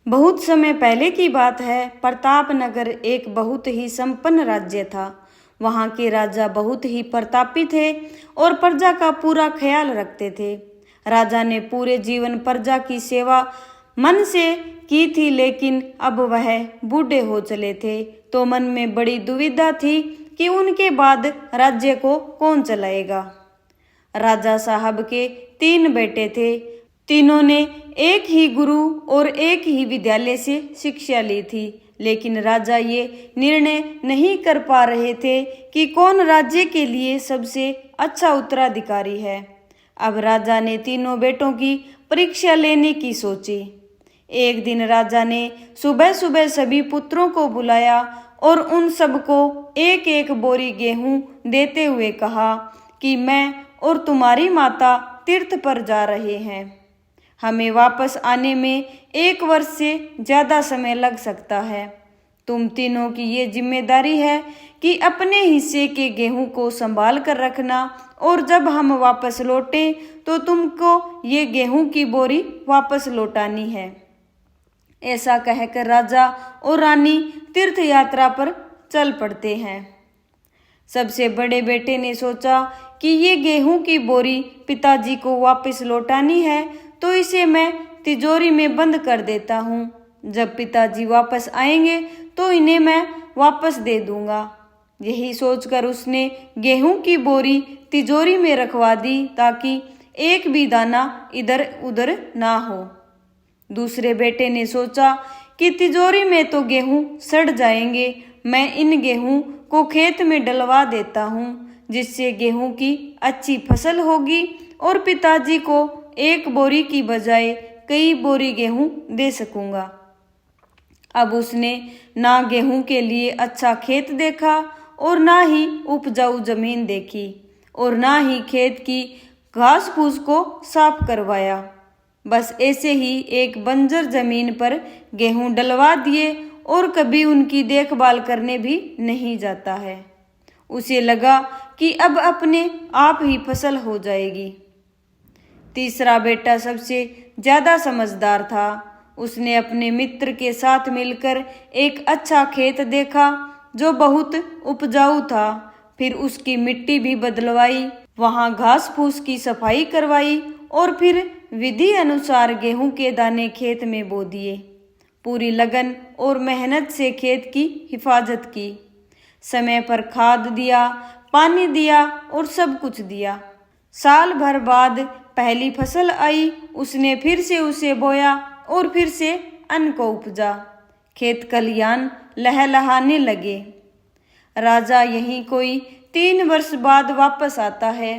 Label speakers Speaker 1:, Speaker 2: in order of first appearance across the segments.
Speaker 1: बहुत समय पहले की बात है। प्रतापनगर एक बहुत ही संपन्न राज्य था। वहाँ के राजा बहुत ही प्रतापी थे और प्रजा का पूरा ख्याल रखते थे। राजा ने पूरे जीवन प्रजा की सेवा मन से की थी, लेकिन अब वह बूढ़े हो चले थे, तो मन में बड़ी दुविधा थी कि उनके बाद राज्य को कौन चलाएगा। राजा साहब के 3 बेटे थे। तीनों ने एक ही गुरु और एक ही विद्यालय से शिक्षा ली थी, लेकिन राजा ये निर्णय नहीं कर पा रहे थे कि कौन राज्य के लिए सबसे अच्छा उत्तराधिकारी है। अब राजा ने तीनों बेटों की परीक्षा लेने की सोची। एक दिन राजा ने सुबह सुबह सभी पुत्रों को बुलाया और उन सबको एक एक बोरी गेहूं देते हुए कहा कि मैं और तुम्हारी माता तीर्थ पर जा रहे हैं। हमें वापस आने में 1 वर्ष से ज़्यादा समय लग सकता है। तुम तीनों की ये जिम्मेदारी है कि अपने हिस्से के गेहूं को संभाल कर रखना, और जब हम वापस लौटें तो तुमको ये गेहूं की बोरी वापस लौटानी है। ऐसा कहकर राजा और रानी तीर्थ यात्रा पर चल पड़ते हैं। सबसे बड़े बेटे ने सोचा कि ये गेहूं की बोरी पिताजी को वापस लौटानी है, तो इसे मैं तिजोरी में बंद कर देता हूँ। जब पिताजी वापस आएंगे तो इन्हें मैं वापस दे दूंगा। यही सोचकर उसने गेहूं की बोरी तिजोरी में रखवा दी, ताकि एक भी दाना इधर उधर ना हो। दूसरे बेटे ने सोचा कि तिजोरी में तो गेहूं सड़ जाएंगे, मैं इन गेहूं को खेत में डलवा देता हूँ, जिससे गेहूं की अच्छी फसल होगी और पिताजी को 1 बोरी की बजाय कई बोरी गेहूं दे सकूंगा। अब उसने ना गेहूं के लिए अच्छा खेत देखा और ना ही उपजाऊ जमीन देखी, और ना ही खेत की घास फूस को साफ करवाया। बस ऐसे ही एक बंजर जमीन पर गेहूं डलवा दिए और कभी उनकी देखभाल करने भी नहीं जाता है। उसे लगा कि अब अपने आप ही फसल हो जाएगी। तीसरा बेटा सबसे ज्यादा समझदार था। उसने अपने मित्र के साथ मिलकर एक अच्छा खेत देखा जो बहुत उपजाऊ था। फिर उसकी मिट्टी भी बदलवाई, वहां घास फूस की सफाई करवाई और फिर विधि अनुसार गेहूं के दाने खेत में बो दिए। पूरी लगन और मेहनत से खेत की हिफाजत की। समय पर खाद दिया, पानी दिया और सब कुछ दिया। साल भर बाद पहली फसल आई। उसने फिर से उसे बोया और फिर से अन्न को उपजा। खेत खलिहान लहलहाने लगे। राजा यहीं कोई 3 वर्ष बाद वापस आता है।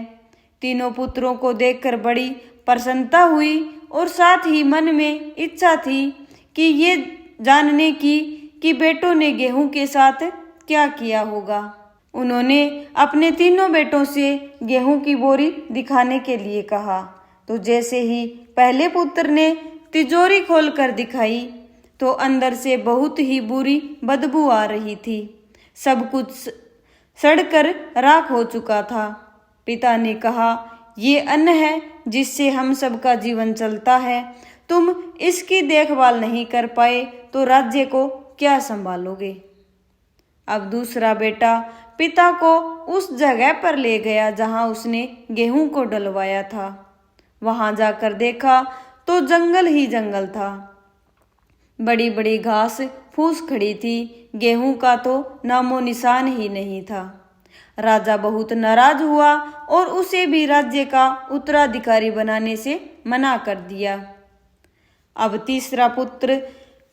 Speaker 1: तीनों पुत्रों को देखकर बड़ी प्रसन्नता हुई और साथ ही मन में इच्छा थी कि ये जानने की कि बेटों ने गेहूं के साथ क्या किया होगा। उन्होंने अपने तीनों बेटों से गेहूं की बोरी दिखाने के लिए कहा, तो जैसे ही पहले पुत्र ने तिजोरी खोलकर दिखाई तो अंदर से बहुत ही बुरी बदबू आ रही थी। सब कुछ सड़कर राख हो चुका था। पिता ने कहा, ये अन्न है जिससे हम सबका जीवन चलता है। तुम इसकी देखभाल नहीं कर पाए तो राज्य को क्या संभालोगे। अब दूसरा बेटा पिता को उस जगह पर ले गया जहां उसने गेहूं को डलवाया था। वहां जाकर देखा तो जंगल ही जंगल था। बड़ी बड़ी घास फूस खड़ी थी। गेहूं का तो नामो निशान ही नहीं था। राजा बहुत नाराज हुआ और उसे भी राज्य का उत्तराधिकारी बनाने से मना कर दिया। अब तीसरा पुत्र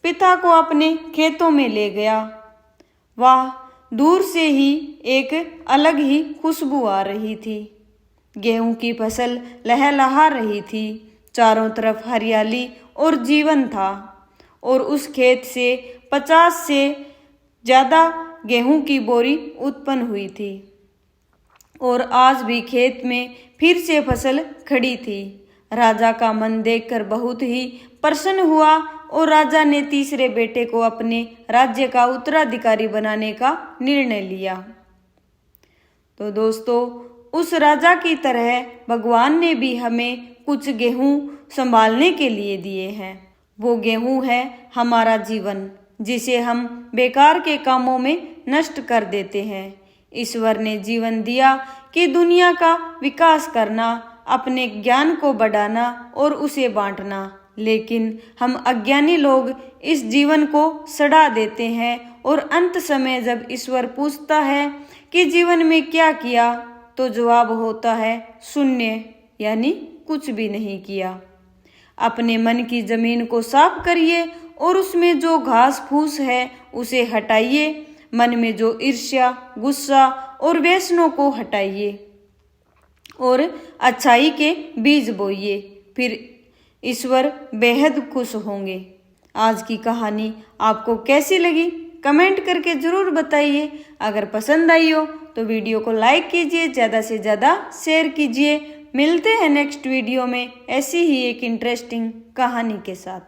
Speaker 1: पिता को अपने खेतों में ले गया। वह दूर से ही एक अलग ही खुशबू आ रही थी। गेहूं की फसल लहलहा रही थी। चारों तरफ हरियाली और जीवन था, और उस खेत से 50 से ज्यादा गेहूं की बोरी उत्पन्न हुई थी, और आज भी खेत में फिर से फसल खड़ी थी। राजा का मन देखकर बहुत ही प्रसन्न हुआ और राजा ने तीसरे बेटे को अपने राज्य का उत्तराधिकारी बनाने का निर्णय लिया। तो दोस्तों, उस राजा की तरह भगवान ने भी हमें कुछ गेहूं संभालने के लिए दिए हैं। वो गेहूं है हमारा जीवन, जिसे हम बेकार के कामों में नष्ट कर देते हैं। ईश्वर ने जीवन दिया कि दुनिया का विकास करना, अपने ज्ञान को बढ़ाना और उसे बांटना, लेकिन हम अज्ञानी लोग इस जीवन को सड़ा देते हैं और अंत समय जब ईश्वर पूछता है कि जीवन में क्या किया, तो जवाब होता है शून्य, यानी कुछ भी नहीं किया। अपने मन की जमीन को साफ करिए और उसमें जो घास फूस है उसे हटाइए। मन में जो ईर्ष्या, गुस्सा और व्यसनों को हटाइए और अच्छाई के बीज बोइए, फिर ईश्वर बेहद खुश होंगे। आज की कहानी आपको कैसी लगी कमेंट करके जरूर बताइए। अगर पसंद आई हो तो वीडियो को लाइक कीजिए, ज़्यादा से ज़्यादा शेयर कीजिए। मिलते हैं नेक्स्ट वीडियो में ऐसी ही एक इंटरेस्टिंग कहानी के साथ।